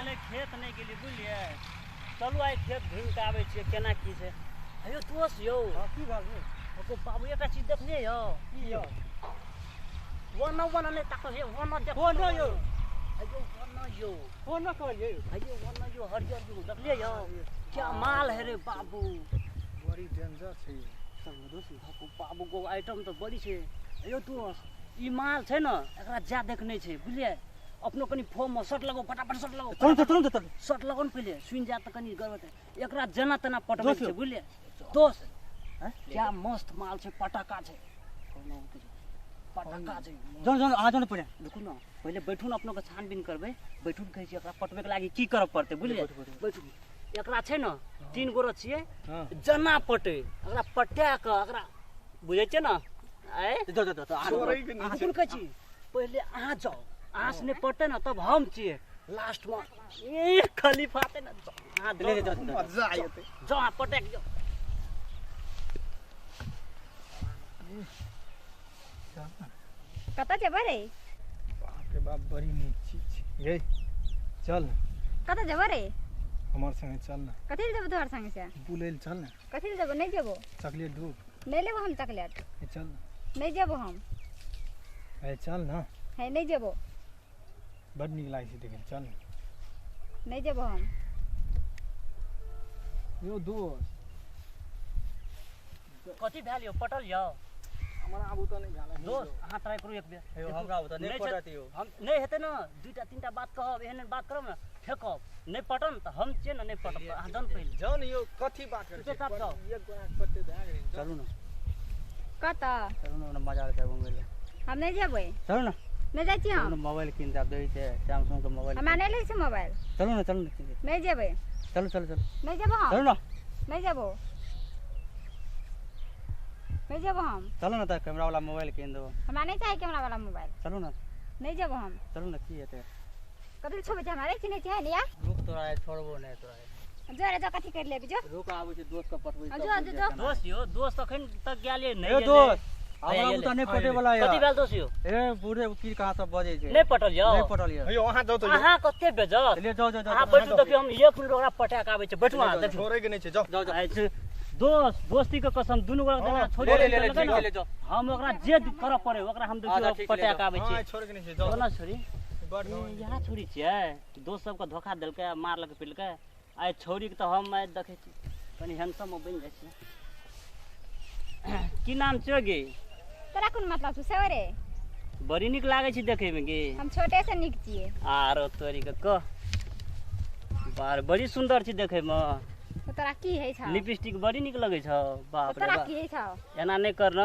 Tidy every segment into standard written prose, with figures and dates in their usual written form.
गेलै खेत नहीं गेली बुझलिए चलू आइ खेत घूम के आबै छियै केना की छै अयो दोस्त यौ की बात है ओको बाबू एकटा चीज देखलिए यौ की यौ वन नहीं ताको हे वन देख फोन न यौ अयो वन यो फोन न करिए अयो वन यो हरियर यो देखलिए यौ क्या माल है रे बाबू बड़ी डेंजर छै सब दोस्त बाबू को आइटम तो बड़ी छै अयो दोस्त ई माल छै न एकरा जा देख नहीं छै बुझलिए अपनो कनी फॉर्म में शर्ट लगो फटाफट शर्ट लगो तुरंत शर्ट लगो न पहले सुन जा त कनी गरबत है एकरा जना तना पटबै छै बुझलिए दोस्त क्या मस्त माल छै पटाका छै पटाका छै जन आ जान पड़े देखू न पहले बैठू न अपनो के छानबीन करबै बैठू कहै छी एकरा पटबै के लागि की करब पड़तै बुझलिए बैठू एकरा छै न 3 गोरा छियै जना पटे एकरा पटा के एकरा बुझै छै न आय अपन कहै छी पहले अहाँ जाओ आस ने पड़ते ना तब हम छिए लास्ट में एक खलीफा ते ना हां ले ले मजा आयते जो पटक जो कता जेबे रे बाप रे बाप बड़ी नीक चीज गे चल कता जेबे रे हमार संगे चल ना कथि ले जेबे तोहर संगे से बुलेल चल ना कथि ले जेबे नहीं जेबो चॉकलेट दू नहीं लेबो हम चॉकलेट चल ना नहीं जेबो हम ए चल ना है नहीं जेबो बड़ नीक लागे छै देखे चल नहीं जेबो हम यो दोस्त कथि भेल यो पटल यो हमरा आबू त नहीं भेल दोस्त अहाँ ट्राई करू एक बेर यो हमरा आबू त नहीं पटत यो हम नहीं हेते ना दूटा तीनटा बात कहब एहन बात करब ना फेकब नहीं पटन त हम छिए ना नहीं पटब अहाँ जन पहिले जन यो कथि बात करे चुपचाप जाओ एक गोरा पट्टे दे गेल चलू ना कता चलू ना मजा आबै घूमे ले हम नहीं जेबे चलू ना नहीं जाय छी हम मोबाइल किन दे दै छै सैमसंग के मोबाइल हमरा नहीं ले छी मोबाइल चलू ना नहीं जेबे चलू नहीं जेबो हम चलू ना नहीं जेबो नहीं जेबो हम चलू ना त कैमरा वाला मोबाइल किन देबो हमरा नहीं चाहिए कैमरा वाला मोबाइल चलू ना नहीं जेबो हम चलू ना की हेतै कथि छोबे छै हमारे चिन्हे छै निया रुक तोरा छोड़बो नहीं तोरा जो रे जो कथि कर लेबी जो रुक आबै छै दोस्त के पटबै जो दोस्त यो दोस्त अखन तक गेलिए नहीं ए दोस्त हमरा आबू त नहीं पटे वाला कथि भेल दोस्त यो ए बूढ़े की कहां सब बजे छै नहीं पटल यो नहीं पटल यो यो वहां जाऊ त अहाँ कते बेजत ले जाओ अहाँ बैठू देखियो हम 1 मिनट ओकरा पटाक आबै छै बैठू अहाँ देखियो छोड़े के नहीं छै जाओ दोस्त दोस्ती के कसम दुनु गोरा देना छोड़ ले जाओ हम ओकरा जे करब पड़े ओकरा हम देखियो पटाक आबै छै हां छोड़े के नहीं छै जाओ ना छोड़ी बड़ यहाँ छोड़ी छियै दोस्त सबके धोखा देलकै मारलकै पिलकै आइ छौरी के त हम आइ देखै छी कनी हैंडसम बनि जाइ छै की नाम छै गे तोरा कोन मतलब छै सेवरे बड़ी नीक लागै छै देखै में गे हम छोटे से निक छियै आरो तोरी के कह बार बड़ी सुंदर छी देखै में तो तोरा की है छौ लिपस्टिक बड़ी नीक लगै छौ बाप रे तोरा बाप की है छौ एना नहि कर न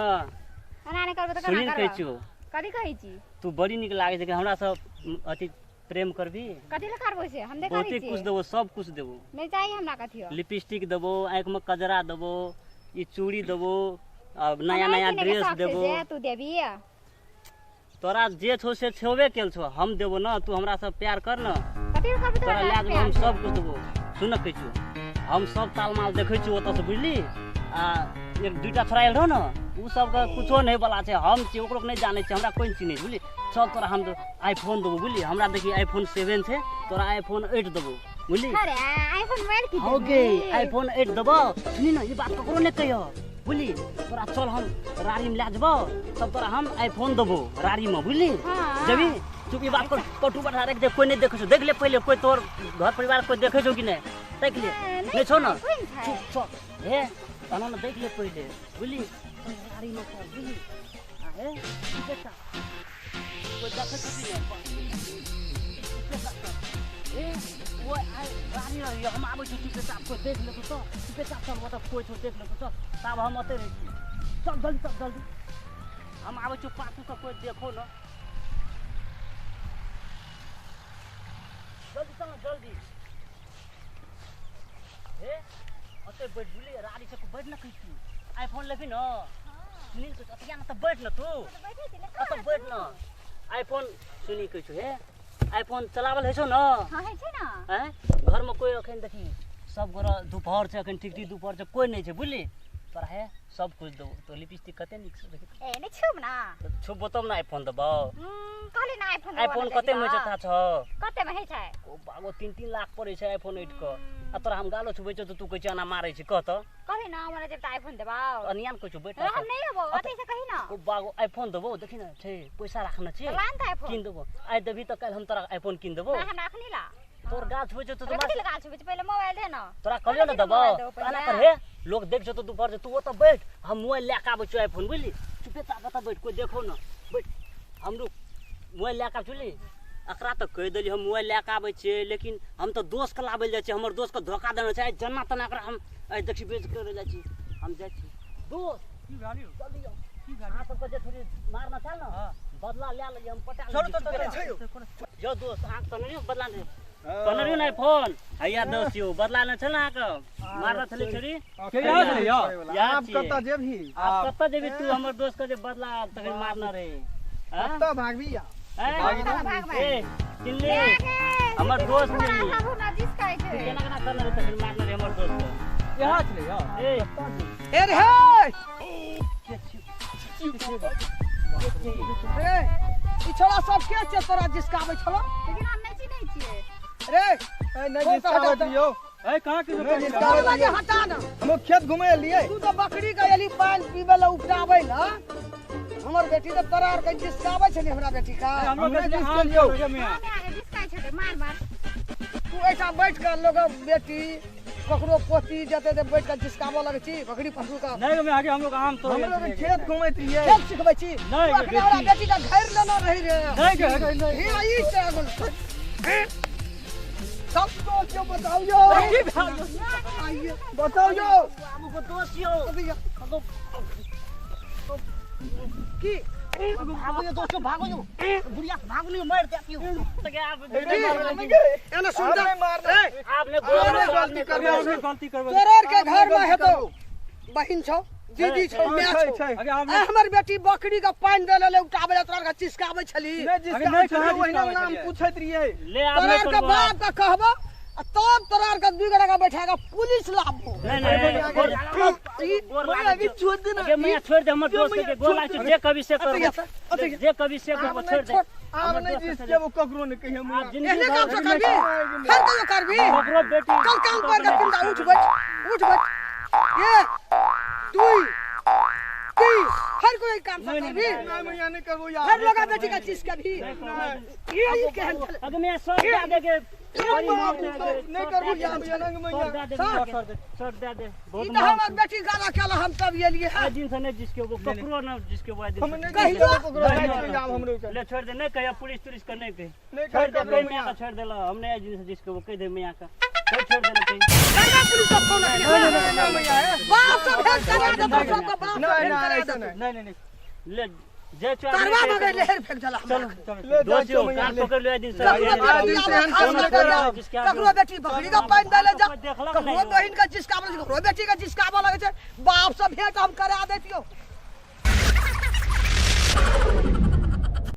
एना नहीं करबे त सुनी केना कहै करबे छियो कथि कहै छी तू बड़ी नीक लागै छै कि हमरा सब अति प्रेम करबी कथि ले करबो से हम देखा बहुते कुछ देबो सब कुछ देबो नहीं चाहिए हमरा कथि हो लिपस्टिक देबो आँख में कजरा देबो ई चूड़ी देबो अब नया नया ड्रेस देबो तू देबी तोरा जे छो से छेबे केल छो हम देबो ना तू हमरा सब प्यार कर न कथि ले करबे तोरा तोरा लाग हम सब कुछ देबो सुन कहै छियो हम सब ताल माल देखै छियो ओतऽ से बुझली आ एक दुइटा छोरा आयल रहो न उ सब के कुछो नहीं वाला छै हम छी ओकरो नहीं जानै छी हमरा कोई चिन्ह बुझली सब तोरा हम आईफोन देबो बुझली हमरा देखी आईफोन 7 छै तोरा आईफोन 8 देबो बुझली अरे आईफोन मोबाइल की ओके आईफोन 8 देबो सुनी न ई बात ककरो नहीं कहियो बुझली तोरा चल हम रारी में ले जबो तब तोरा हम आईफोन देबो रारी में बुझली जबी चुप ई बात को पटू बढ़ा रख दे कोई नहीं देखै छौ देख ले पहले कोई तोर घर परिवार कोई देखै छौ कि नहीं देख ले नहीं छौ न चुप चुप हे तनो न देख ले पहले बुझली रारी में चल बुझली आ हे बेटा कोई देखै छौ कि नहीं ए वो रानी रही हम आबै छी के साथ कोई देख ले तो के साथ सब मतलब कोई छो देख ले तो तब हम अते रही चल जल्दी हम आबै छी पाछू से कोई देखो न जल्दी हे अते बैठ बुली रानी से को बैठ न कहि आईफोन लेबी न सुनील तो अतिया न त बैठ न तू अते बैठ न आईफोन सुनी कहै छ हे आईफोन चलावल है छौ न हां है छै न हैं घर में कोई अखन देखी सब गोरा दोपहर से अखन ठीक दोपहर से कोई नहीं छै बुझली तोरा है सब कुछ दो तो लिपस्टिक कते निक से देखि ए ने छुब ना तो छुबो तब ना आईफोन दबो कहले ना आईफोन कते में जता छ कते में है छै ओ बाबो 3-3 लाख पड़े छै आईफोन 8 को आ तोरा हम गालो छुबै छ तो तू कहै छ ना मारै छ कह त कहले ना हमरा जब आईफोन देबाओ अनियान को छु बैठ हम नहीं हबो अते से कहि ना ओ बाबो आईफोन दबो देखि ना छै पैसा राखना छै लान त आईफोन किन दबो आइ देबी त काल हम तोरा आईफोन किन दबो हम राखनी ला तोर गाछ होइ छ तो कथि लगा छ पहिले मोबाइल दे ना तोरा कहलियो ना दबो आना कर हे लोग देख छ तो तू पर तू ओत बैठ हम मोबाइल लेके आबै छ आईफोन बुझली चुपे ताकत बैठ कोई देखो ना बैठ हम लोग मोबाइल लेके चली एकरा तो कह देली हम मोबाइल लेके आबै छियै लेकिन हम तो दोस्त के लाबै जाइ छी हमर दोस्त के धोखा देना छै जना तना एकरा हम देखि बेच कर जाइ छी हम जाइ छी दोस्त की गालियो जल्दी आओ की हां सबके जे थोड़ी मारना था ना बदला ले लेली हम पटा चलो तो जो दोस्त आंख तो नहीं बदला दे तनरी नहीं फोन हैया दोस्त यो बदला न छ ना के मारना थली छोरी के याद है या याद आप कत्ता जेबही आप कत्ता जेबी तू हमर दोस्त के जे बदला तखन मारना रे कत्ता भागबी या ए चिल्ली हमर दोस्त नहीं हम ना जिसकाय छै केना केना करना रे तखन मारना रे हमर दोस्त यहाँ छले या ए ए रे हे ई छोरा सब के छै तोरा जिसकाबै छलो लेकिन हम नहीं चिन्है छियै रे ए नहीं जिसकाबै दियो ए कहां के जिसकाबै दियो हटा ना हम खेत घुमे लिए तू तो बकरी के एली पानी पीबे ल उपटाबै ल हमर बेटी तो तोरा आर के जिसकाबै छै हमरा बेटी का हम नहीं जिसके लियो हमें आगे जिसकाय छै मार मार तू ऐसा बैठ के लोग बेटी ककरो पोती जते ते बैठ के जिसकाबो लगे छी बकरी पशु का नहीं मैं आगे हम लोग आम तो हम लोग खेत घुमैत रहिए खेत सिखबै छी नहीं हमरा बेटी का घर लेना रही रे नहीं हे आई चागल सब तो क्यों बताओ बताओ हमको दोस्त यो की भागो यो दोस्त भागो यो बुढ़िया भागो नहीं मार दे क्यों तो क्या आप एना सुंदर मार आपने गलती गलती करबे तोरर के घर में हेतो बहिन छौ दीदी छौ मैं छौ अगे हम हमर बेटी बकरी का पानी देले ले उठाबे तोरा का चिसकाबै छली नहीं कहां वही नाम पूछत रहिए ले तोरा आपने के बाप का कहबो तब तोरा के दुई गड़ा का बैठाएगा पुलिस लाबो नहीं अभी छोड़ दे ना अगे मैं छोड़ दे हमर दोस्त के गोला से जे कभी से कर जे कभी से कर छोड़ दे आप नहीं जिस के वो ककरो ने कहियो मैं आप जिंदगी एने काम से करबी फिर तो करबी ककरो बेटी कल काम पर के चिंता उठ बैठ ये दुई ती हर कोई काम से करबी नहीं मैं नहीं करबो यार हर लोग बेटी का चीज का भी ये कहन अगे मैं सब दे दे के नहीं करबो यार जनंग में छोड़ दे बहुत इधर हमर बेटी गाना केला हम तब ये लिए आज दिन से नहीं जिसके वो ककरो ना जिसके वो दिन हम नहीं कहियो जाम हमरो ले छोड़ दे नहीं कहियो पुलिस तुलिस का नहीं कह नहीं छोड़ दे कर मैं का छोड़ देला हमने आज दिन से जिसके वो कह दे मैं का छोड़ दे नहीं गाना पुलिस का फोन नहीं बाप से भेंट करा दे बाप का बाप नहीं नहीं ले जे करवा मगर लहर फेंक चला चलो दोस्तों कार पकड़ ले दिन से ककरो बेटी बकरी का पानी डाले जा ककरो बहन का जिसका ककरो बेटी का जिसका लगे बाप से भेंट हम करा देतियो